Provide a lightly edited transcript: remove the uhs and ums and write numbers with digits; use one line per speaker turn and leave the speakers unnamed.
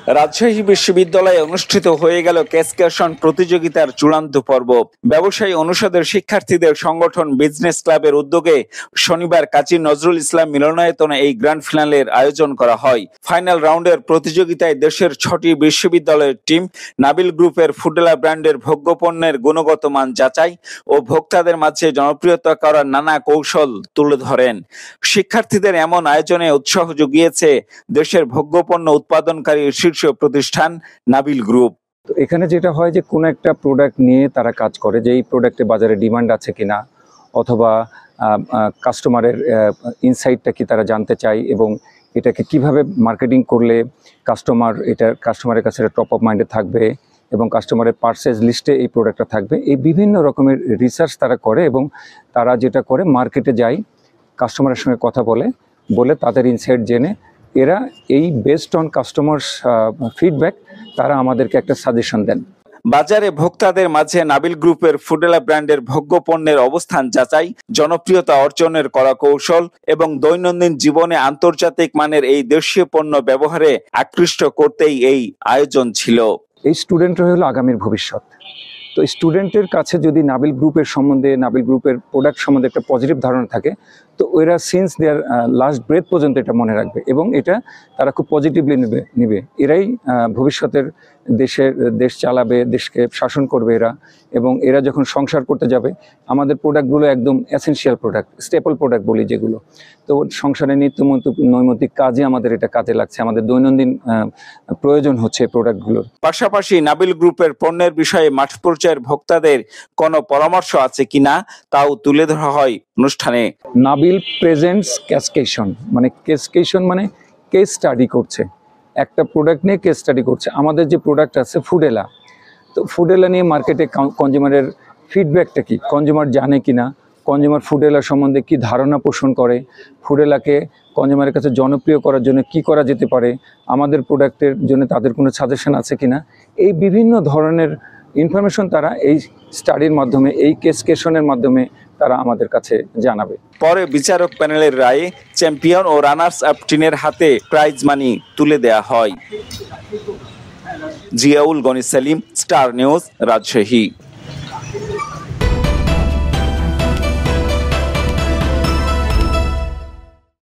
রাজশাহী বিশ্ববিদ্যালয়ে অনুষ্ঠিত হয়ে গেল ক্যাসকেশন প্রতিযোগিতার চূড়ান্ত পর্ব। ব্যবসায়ী অনুষদের শিক্ষার্থীদের সংগঠন বিজনেস ক্লাবের উদ্যোগে শনিবার কাজী নজরুল ইসলাম মিলনায়তনে এই গ্র্যান্ড ফিনালের আয়োজন করা হয়। ফাইনাল রাউন্ডের প্রতিযোগিতায় দেশের 6টি বিশ্ববিদ্যালয়ের টিম নাবিল গ্রুপের ফুডেলা ব্র্যান্ডের ভোগ্যপণ্যের গুণগত মান যাচাই ও ভোক্তাদের মাঝে জনপ্রিয়তা করার নানা কৌশল তুলে ধরেন। শিক্ষার্থীদের এমন আয়োজনে উৎসাহ জুগিয়েছে দেশের ভোগ্যপণ্য উৎপাদনকারী শীর্ষ প্রতিষ্ঠান নাবিল গ্রুপ।
তো এখানে যেটা হয় যে কোনো একটা প্রোডাক্ট নিয়ে তারা কাজ করে যে এই প্রোডাক্টে বাজারে ডিমান্ড আছে কিনা, অথবা কাস্টমারের ইনসাইটটা কি তারা জানতে চায় এবং এটাকে কিভাবে মার্কেটিং করলে কাস্টমারের কাছে টপ অফ মাইন্ডে থাকবে এবং কাস্টমারের পারচেজ লিস্টে এই প্রোডাক্টটা থাকবে। এই বিভিন্ন রকমের রিসার্চ তারা করে এবং তারা যেটা করে মার্কেটে যায়, কাস্টমারের সঙ্গে কথা বলে তাদের ইনসাইট জেনে এরা এই বেসড অন কাস্টমার্স ফিডব্যাক তারা আমাদেরকে একটা সাজেশন দেন।
বাজারে ভোক্তাদের মাঝে নাবিল গ্রুপের ফুডেলা ব্র্যান্ডের ভোগ্যপণ্যের অবস্থান যাচাই, জনপ্রিয়তা অর্জনের কলা কৌশল এবং দৈনন্দিন জীবনে আন্তর্জাতিক মানের এই দেশীয় পণ্য ব্যবহারে আকৃষ্ট করতেই এই আয়োজন ছিল।
এই স্টুডেন্টরা হলো আগামীর ভবিষ্যৎ। তো স্টুডেন্টের কাছে যদি নাবিল গ্রুপের প্রোডাক্ট সম্বন্ধে একটা পজিটিভ ধারণা থাকে, তো ওরা সিন্স দেয়ার লাস্ট ব্রেথ পর্যন্ত এটা মনে রাখবে এবং এটা তারা খুব পজিটিভলি নিবে। এরাই ভবিষ্যতের দেশ চালাবে, দেশকে শাসন করবে এরা। এবং এরা যখন সংসার করতে যাবে, আমাদের প্রোডাক্টগুলো একদম এসেনশিয়াল প্রোডাক্ট, স্টেপল প্রোডাক্ট বলি যেগুলো, তো সংসারে নৈমিত্তিক কাজে আমাদের এটা কাজে লাগছে, আমাদের দৈনন্দিন প্রয়োজন হচ্ছে প্রোডাক্টগুলোর।
পাশাপাশি নাবিল গ্রুপের পণ্যের বিষয়ে মাঠ পর্যায়ের ভোক্তাদের কোনো পরামর্শ আছে কিনা তাও তুলে ধরা হয় অনুষ্ঠানে।
নাবিল প্রেজেন্টস ক্যাসকেশন মানে কেস স্টাডি করছে, একটা প্রোডাক্ট নিয়ে কেস স্টাডি করছে। আমাদের যে প্রোডাক্ট আছে ফুডেলা, তো ফুডেলা নিয়ে মার্কেটে কনজিউমারের ফিডব্যাকটা কি, কনজিউমার জানে কিনা, কনজিউমার ফুডেলা সম্বন্ধে কি ধারণা পোষণ করে, ফুডেলাকে কনজিউমারের কাছে জনপ্রিয় করার জন্য কি করা যেতে পারে, আমাদের প্রোডাক্টের জন্য তাদের কোনো সাজেশন আছে কিনা, এই বিভিন্ন ধরনের ইনফরমেশন তারা এই স্টাডির মাধ্যমে, এই কেসকেশনের মাধ্যমে তারা আমাদের কাছে জানাবে।
পরে বিচারক প্যানেলের রায়ে চ্যাম্পিয়ন ও রানার্স আপ টিমের হাতে প্রাইজ মানি তুলে দেয়া হয়। Ziaul Gani Selim, Star News, Rajshahi.